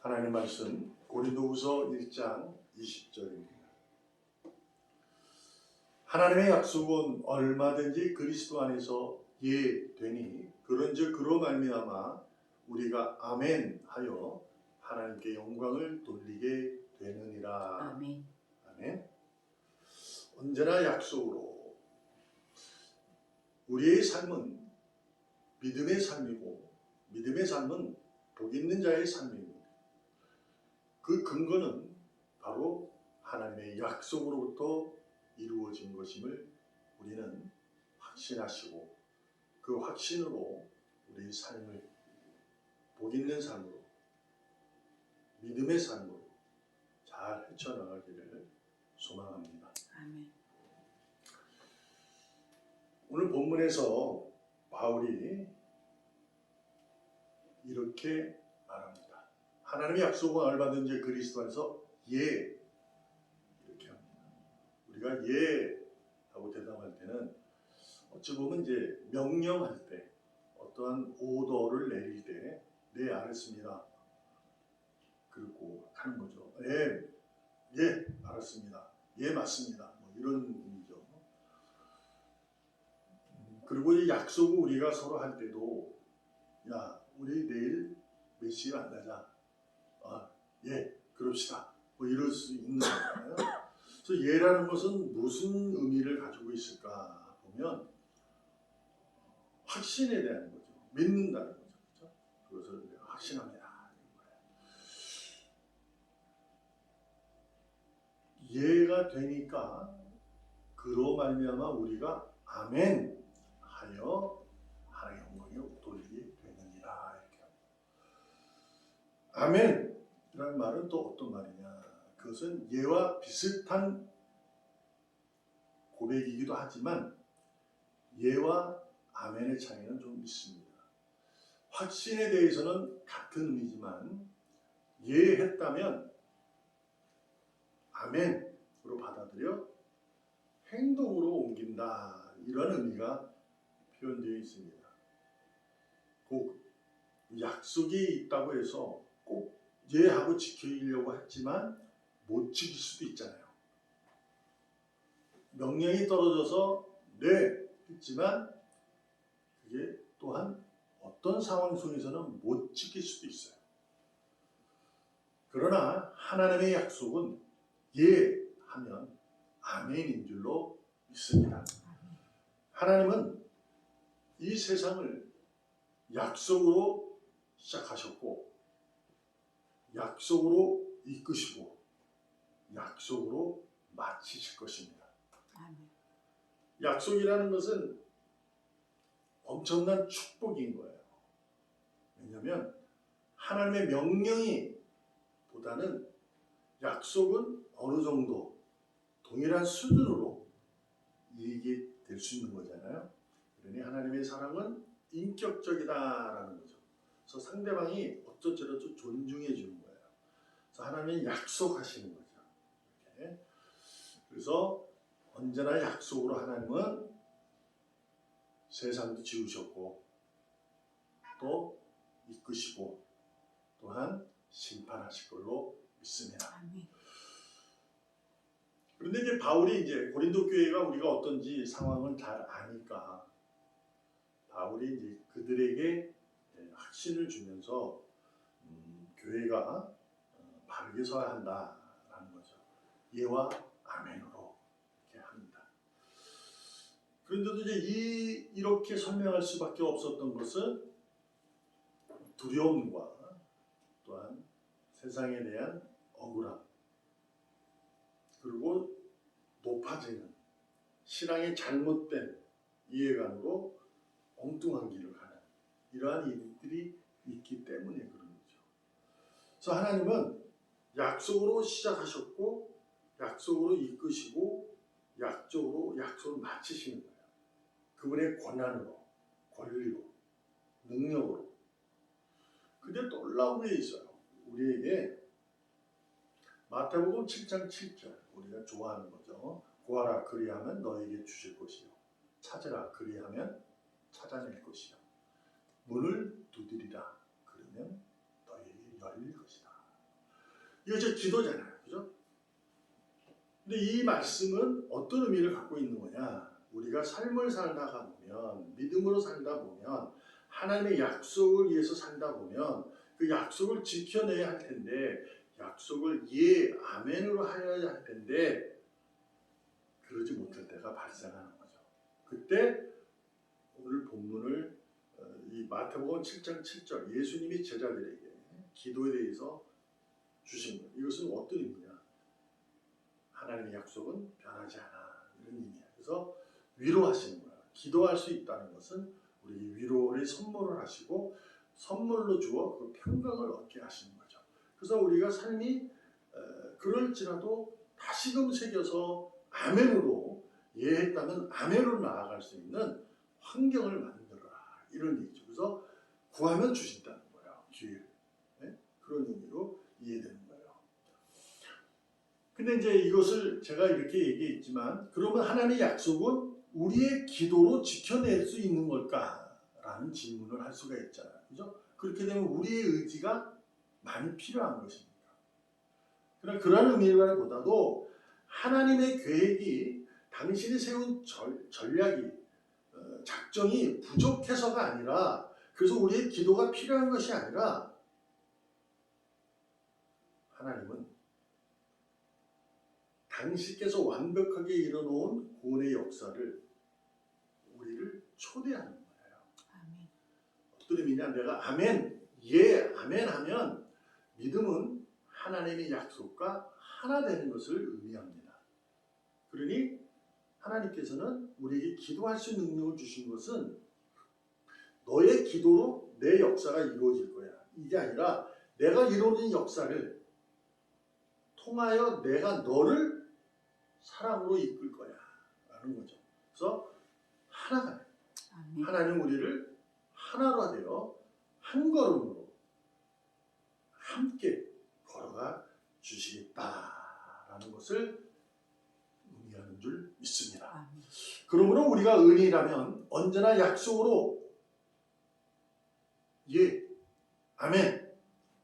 하나님 말씀 고린도후서 1장 20절입니다. 하나님의 약속은 얼마든지 그리스도 안에서 예 되니 그런즉 그로 말미암아 우리가 아멘 하여 하나님께 영광을 돌리게 되느니라. 아멘. 아멘. 언제나 약속으로 우리의 삶은 믿음의 삶이고 믿음의 삶은 복 있는 자의 삶입니다. 그 근거는 바로 하나님의 약속으로부터 이루어진 것임을 우리는 확신하시고 그 확신으로 우리의 삶을 복 있는 삶으로 믿음의 삶으로 잘 헤쳐나가기를 소망합니다. 아멘. 오늘 본문에서 바울이 이렇게 말합니다. 하나님의 약속은 얼마든지 그리스도 안에서 예 이렇게 합니다. 우리가 예 하고 대답할 때는 어찌 보면 이제 명령할 때 어떠한 오더를 내릴 때 네 알았습니다. 그리고 하는 거죠. 예 알았습니다. 예 맞습니다. 뭐 이런 의미죠. 그리고 이 약속을 우리가 서로 할 때도 야 우리 내일 몇 시에 만나자. 예 그럽시다. 뭐 이럴 수 있는 거예요. 그래서 예라는 것은 무슨 의미를 가지고 있을까 보면 확신에 대한 거죠. 믿는다는 거죠. 그렇죠? 그것을 우리가 확신합니다. 예가 되니까 그로 말미암아 우리가 아멘 하여 하나님의 영광을 돌리게 되느니라. 이렇게 아멘이라는 말은 또 어떤 말이냐? 그것은 예와 비슷한 고백이기도 하지만 예와 아멘의 차이는 좀 있습니다. 확신에 대해서는 같은 의미지만 예했다면 아멘으로 받아들여 행동으로 옮긴다 이런 의미가 표현되어 있습니다. 꼭 약속이 있다고 해서 꼭 예하고 지키려고 했지만 못 지킬 수도 있잖아요. 명령이 떨어져서 네 했지만 그게 또한 어떤 상황 속에서는 못 지킬 수도 있어요. 그러나 하나님의 약속은 예 하면 아멘인 줄로 믿습니다. 하나님은 이 세상을 약속으로 시작하셨고 약속으로 이끄시고 약속으로 마치실 것입니다. 약속이라는 것은 엄청난 축복인 거예요. 왜냐하면 하나님의 명령이 보다는 약속은 어느 정도 동일한 수준으로 이익이 될 수 있는 거잖아요. 그러니 하나님의 사랑은 인격적이다라는 거죠. 그래서 상대방이 어쩌저쩌 존중해 주는 거예요. 그래서 하나님은 약속하시는 거죠. 이렇게. 그래서 언제나 약속으로 하나님은 세상도 지으셨고 또 이끄시고 또한 심판하실 걸로 믿습니다. 그런데 이제 바울이 이제 고린도 교회가 우리가 어떤지 상황을 잘 아니까 바울이 이제 그들에게 확신을 주면서 교회가 바르게 서야 한다라는 거죠. 예와 아멘으로 이렇게 합니다. 그런데도 이제 이렇게 설명할 수밖에 없었던 것은 두려움과 또한 세상에 대한 억울함 그리고 높아지는 신앙의 잘못된 이해관으로 엉뚱한 길을 가는 이러한 일들이 있기 때문에 그런 거죠. 그래서 하나님은 약속으로 시작하셨고 약속으로 이끄시고 약속을 마치시는 거예요. 그분의 권한으로, 권리로, 능력으로. 근데 놀라운 게 있어요. 우리에게 마태복음 7장 7절 우리가 좋아하는 거죠. 구하라 그리하면 너에게 주실 것이요 찾으라 그리하면 찾아낼 것이요 문을 두드리라 그러면 너에게 열릴 것이다. 이거 저 기도잖아요. 그죠? 근데 이 말씀은 어떤 의미를 갖고 있는 거냐? 우리가 삶을 살다가 보면, 믿음으로 살다 보면, 하나님의 약속을 위해서 살다 보면 그 약속을 지켜내야 할 텐데, 약속을 예, 아멘으로 하여야 할 텐데 그러지 못할 때가 발생하는 거죠. 그때 오늘 본문을 이 마태복음 7장 7절 예수님이 제자들에게 기도에 대해서 주신 것, 이것은 어떤 의미냐? 하나님의 약속은 변하지 않아, 이런 의미야. 그래서 위로하시는 거야. 기도할 수 있다는 것은 우리에게 위로를 선물을 하시고 선물로 주어 그 평강을 얻게 하시는 거죠. 그래서 우리가 삶이 그럴지라도 다시금 새겨서 아멘으로 예했다면 아멘으로 나아갈 수 있는 환경을 만들어라, 이런 얘기죠. 그래서 구하면 주신다는 거예요. 기회를. 네? 그런 의미로 이해되는 거예요. 근데 이제 이것을 제가 이렇게 얘기했지만, 그러면 하나님의 약속은 우리의 기도로 지켜낼 수 있는 걸까라는 질문을 할 수가 있잖아요. 그죠? 그렇게 되면 우리의 의지가 많이 필요한 것입니다. 그러나 그런 의미보다도 하나님의 계획이, 당신이 세운 전략이, 작정이 부족해서가 아니라, 그래서 우리의 기도가 필요한 것이 아니라, 하나님은 당신께서 완벽하게 이뤄놓은 구원의 역사를 우리를 초대하는 거예요. 아멘. 어떤 의미냐? 내가 아멘, 예, 아멘 하면 믿음은 하나님의 약속과 하나 되는 것을 의미합니다. 그러니 하나님께서는 우리에게 기도할 수 있는 능력을 주신 것은 너의 기도로 내 역사가 이루어질 거야, 이게 아니라 내가 이루는 역사를 통하여 내가 너를 사랑으로 이끌 거야 라는 거죠. 그래서 하나가 돼요. 아멘. 하나님 우리를 하나로 되어 한 걸음으로 함께 걸어가 주시겠다라는 것을 의미하는 줄 믿습니다. 아멘. 그러므로 우리가 의인이라면 언제나 약속으로 예, 아멘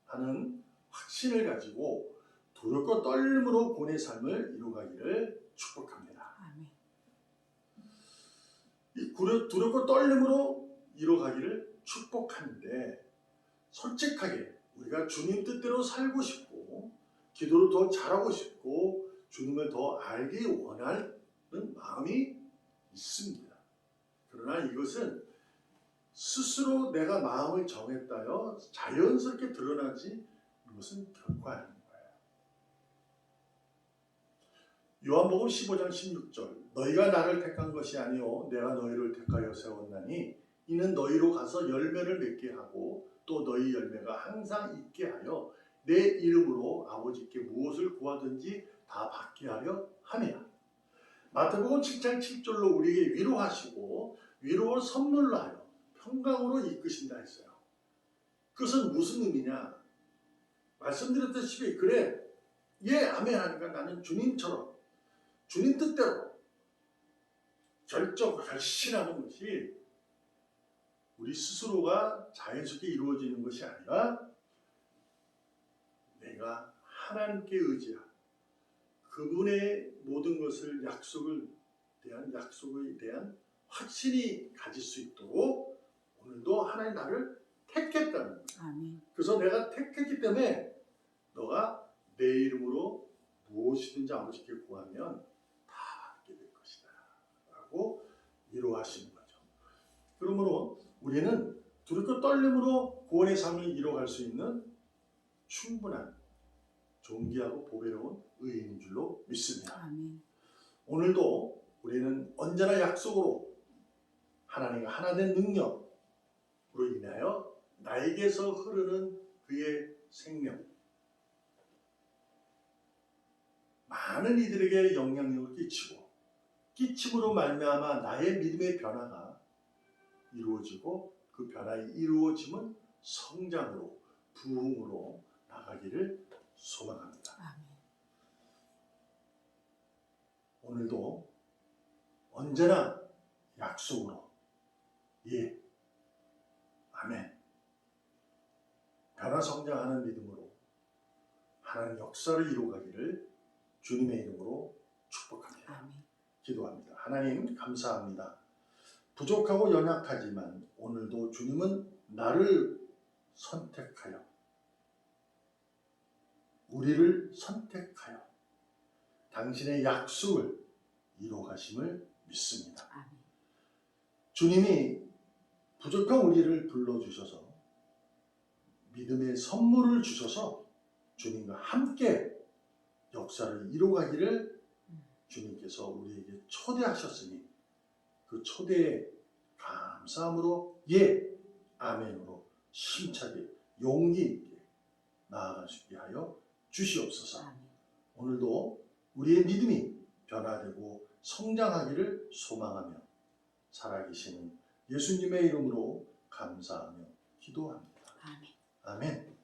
하는 확신을 가지고 두렵고 떨림으로 본의 삶을 이루어가기를 축복합니다. 아멘. 이 두렵고 떨림으로 이루어가기를 축복하는데, 솔직하게 우리가 주님 뜻대로 살고 싶고 기도를 더 잘하고 싶고 주님을 더 알기 원하는 마음이 있습니다. 그러나 이것은 스스로 내가 마음을 정했다여 자연스럽게 드러나지, 이것은 결코 아닌 거예요. 요한복음 15장 16절 너희가 나를 택한 것이 아니요 내가 너희를 택하여 세웠나니 이는 너희로 가서 열매를 맺게 하고 또 너희 열매가 항상 있게 하여 내 이름으로 아버지께 무엇을 구하든지 다 받게 하려 함이라. 마태복음 7장 7절로 우리에게 위로하시고 위로를 선물로 하여 평강으로 이끄신다 했어요. 그것은 무슨 의미냐? 말씀드렸다시피 그래, 예, 아멘 하니까 나는 주님처럼 주님 뜻대로 결신하는 것이 우리 스스로가 자연스럽게 이루어지는 것이 아니라 내가 하나님께 의지하고 그분의 모든 것을 약속에 대한 확신이 가질 수 있도록 오늘도 하나님 나를 택했다는 거예요. 아멘. 그래서 내가 택했기 때문에 너가 내 이름으로 무엇이든지 아버지께 구하면 다 받게 될 것이다 라고 위로하시는 거죠. 그러므로 우리는 두렵고 떨림으로 구원의 삶을 이뤄갈 수 있는 충분한 존귀하고 보배로운 의인인 줄로 믿습니다. 아멘. 오늘도 우리는 언제나 약속으로 하나님과 하나 된 능력으로 인하여 나에게서 흐르는 그의 생명, 많은 이들에게 영향력을 끼침으로 말미암아 나의 믿음의 변화가 이루어지고 그 변화의 이루어짐은 성장으로 부흥으로 나가기를 소망합니다. 아멘. 오늘도 언제나 약속으로 예, 아멘, 변화 성장하는 믿음으로 하나님 역사를 이루어가기를 주님의 이름으로 축복합니다. 아멘. 기도합니다. 하나님 감사합니다. 부족하고 연약하지만 오늘도 주님은 나를 선택하여 우리를 선택하여 당신의 약속을 이루어가심을 믿습니다. 아멘. 주님이 부족한 우리를 불러주셔서 믿음의 선물을 주셔서 주님과 함께 역사를 이루어가기를 주님께서 우리에게 초대하셨으니 그 초대에 감사함으로 예, 아멘으로 힘차게 용기 있게 나아갈 수 있게 하여 주시옵소서. 아멘. 오늘도 우리의 믿음이 변화되고 성장하기를 소망하며 살아계시는 예수님의 이름으로 감사하며 기도합니다. 아멘. 아멘.